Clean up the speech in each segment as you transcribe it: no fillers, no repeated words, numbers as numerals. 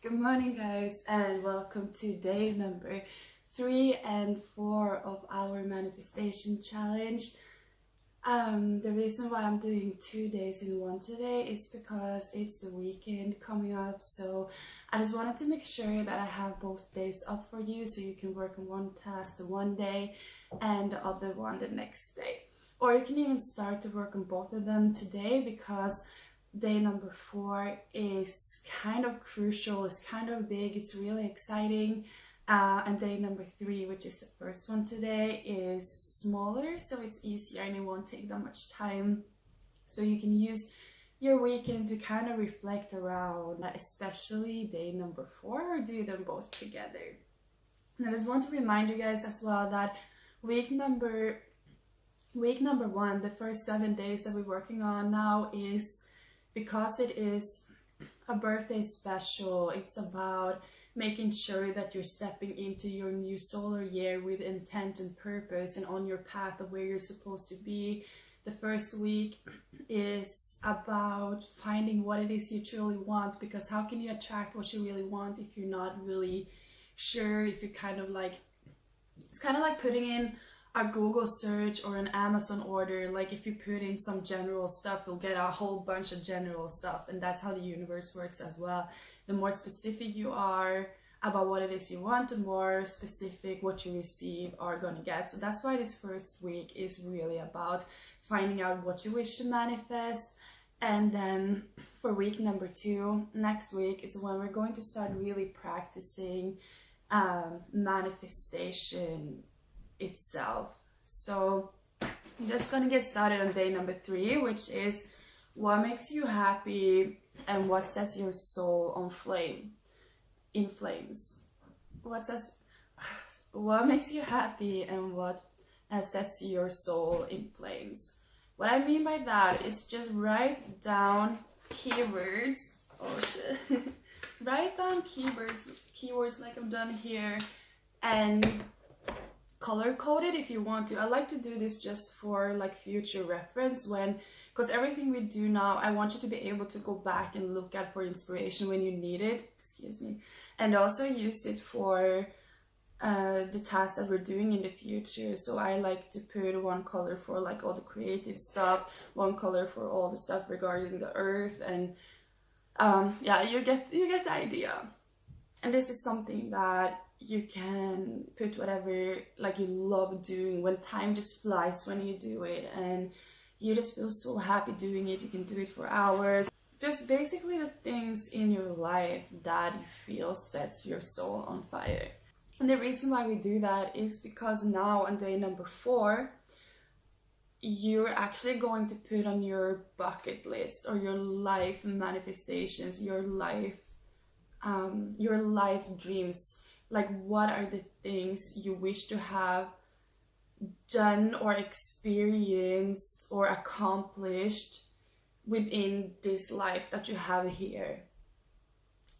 Good morning, guys, and welcome to day number 3 and 4 of our manifestation challenge. The reason why I'm doing 2 days in one today is because it's the weekend coming up, so I just wanted to make sure that I have both days up for you so you can work on one task the one day and the other one the next day. Or you can even start to work on both of them today, because day number 4 is kind of crucial, it's kind of big, it's really exciting. And day number 3, which is the first one today, is smaller, so it's easier and it won't take that much time. So you can use your weekend to kind of reflect around, especially day number 4, or do them both together. And I just want to remind you guys as well that week number 1, the first 7 days that we're working on now, is because it is a birthday special. It's about making sure that you're stepping into your new solar year with intent and purpose and on your path of where you're supposed to be. The first week is about finding what it is you truly want, because how can you attract what you really want if you're not really sure, if you're kind of like, it's kind of like putting in a Google search or an Amazon order. Like if you put in some general stuff, you'll get a whole bunch of general stuff, and that's how the universe works as well. The more specific you are about what it is you want, the more specific what you receive are gonna get. So that's why this first week is really about finding out what you wish to manifest. And then for week number 2, next week, is when we're going to start really practicing manifestation itself. So I'm just gonna get started on day number 3, which is what makes you happy and what sets your soul on in flames. What makes you happy and what sets your soul in flames. What I mean by that is just write down keywords. Oh shit. Write down keywords like I've done here, and color code it if you want to. I like to do this just for like future reference, because everything we do now, I want you to be able to go back and look at for inspiration when you need it, excuse me, and also use it for the tasks that we're doing in the future. So I like to put one color for like all the creative stuff, one color for all the stuff regarding the earth, and yeah, you get the idea. And this is something that you can put whatever like you love doing, when time just flies when you do it and you just feel so happy doing it. You can do it for hours. Just basically the things in your life that you feel sets your soul on fire. And the reason why we do that is because now on day number 4, you're actually going to put on your bucket list or your life manifestations, your life dreams. Like, what are the things you wish to have done or experienced or accomplished within this life that you have here?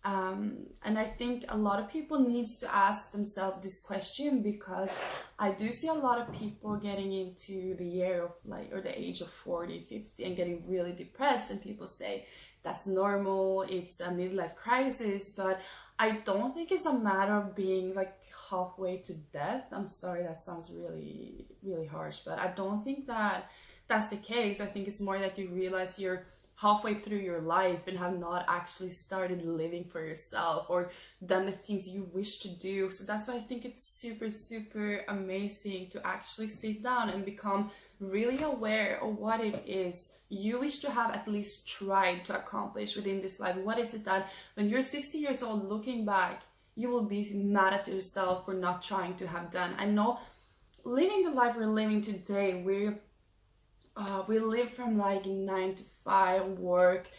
And I think a lot of people needs to ask themselves this question, because I do see a lot of people getting into the year of like, or the age of 40, 50 and getting really depressed, and people say that's normal, it's a midlife crisis. But I don't think it's a matter of being like halfway to death. I'm sorry, that sounds really, really harsh, but I don't think that that's the case. I think it's more that you realize you're halfway through your life and have not actually started living for yourself or done the things you wish to do. So that's why I think it's super, super amazing to actually sit down and become really aware of what it is you wish to have at least tried to accomplish within this life. What is it that when you're 60 years old looking back, you will be mad at yourself for not trying to have done? I know living the life we're living today, we live from like 9 to 5 work,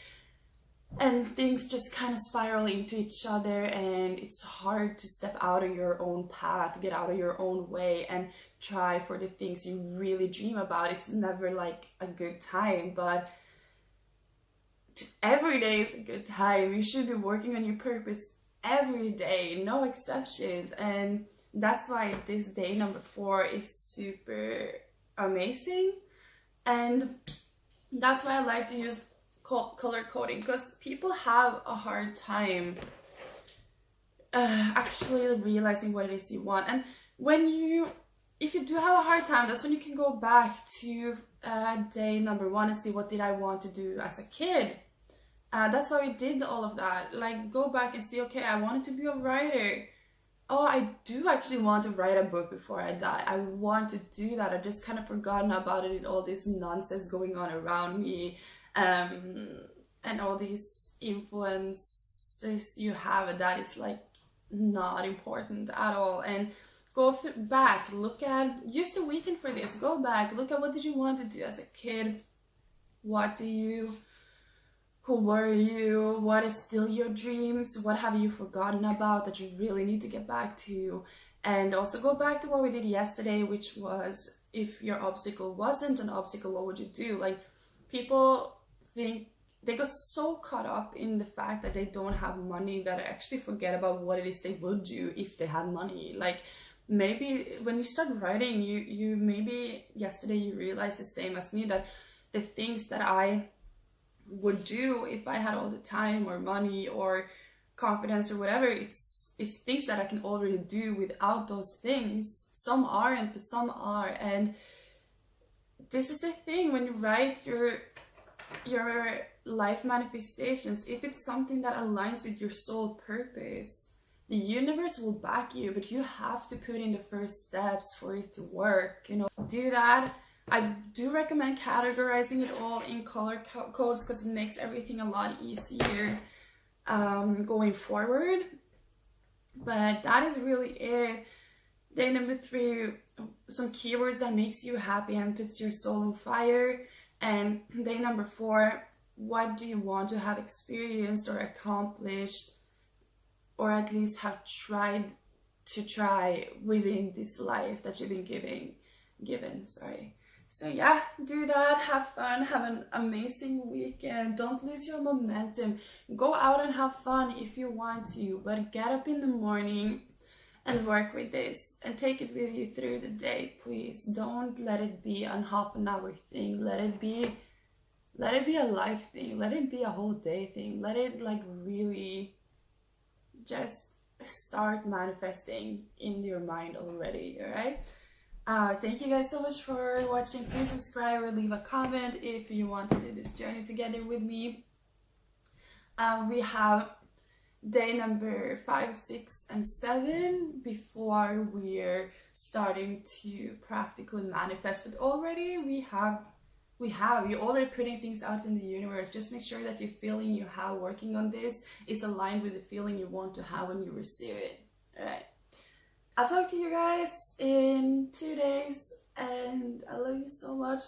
and things just kind of spiral into each other, and it's hard to step out of your own path, get out of your own way and try for the things you really dream about. It's never like a good time, but every day is a good time. You should be working on your purpose every day, no exceptions. And that's why this day number 4 is super amazing. And that's why I like to use color coding, because people have a hard time actually realizing what it is you want. And if you do have a hard time, that's when you can go back to day number 1 and see, what did I want to do as a kid? That's why we did all of that. Like, go back and see, okay, I wanted to be a writer. Oh, I do actually want to write a book before I die. I want to do that. I just kind of forgotten about it, and all this nonsense going on around me, and all these influences you have that is like not important at all. And go back, look at, use the weekend for this. Go back, look at, what did you want to do as a kid? Who were you? What is still your dreams? What have you forgotten about that you really need to get back to? And also go back to what we did yesterday, which was, if your obstacle wasn't an obstacle, what would you do? Like, people think, they got so caught up in the fact that they don't have money that they actually forget about what it is they would do if they had money. Like, maybe when you start writing, you maybe yesterday you realized the same as me, that the things that I would do if I had all the time or money or confidence or whatever, it's things that I can already do without those things. Some aren't, but some are. And this is a thing when you write your life manifestations. If it's something that aligns with your soul purpose, the universe will back you, but you have to put in the first steps for it to work, you know. Do that. I do recommend categorizing it all in color codes, because it makes everything a lot easier going forward. But that is really it. Day number 3, some keywords that makes you happy and puts your soul on fire. And day number 4, what do you want to have experienced or accomplished, or at least have tried to try within this life that you've been given. So yeah, do that, have fun, have an amazing weekend. Don't lose your momentum. Go out and have fun if you want to, but get up in the morning and work with this and take it with you through the day, please. Don't let it be a half an hour thing. Let it be a life thing. Let it be a whole day thing. Let it like really just start manifesting in your mind already, all right? Thank you guys so much for watching. Please subscribe or leave a comment if you want to do this journey together with me. We have day number 5, 6, and 7 before we're starting to practically manifest. But already you're already putting things out in the universe. Just make sure that the feeling you have working on this is aligned with the feeling you want to have when you receive it. All right. I'll talk to you guys in 2 days, and I love you so much.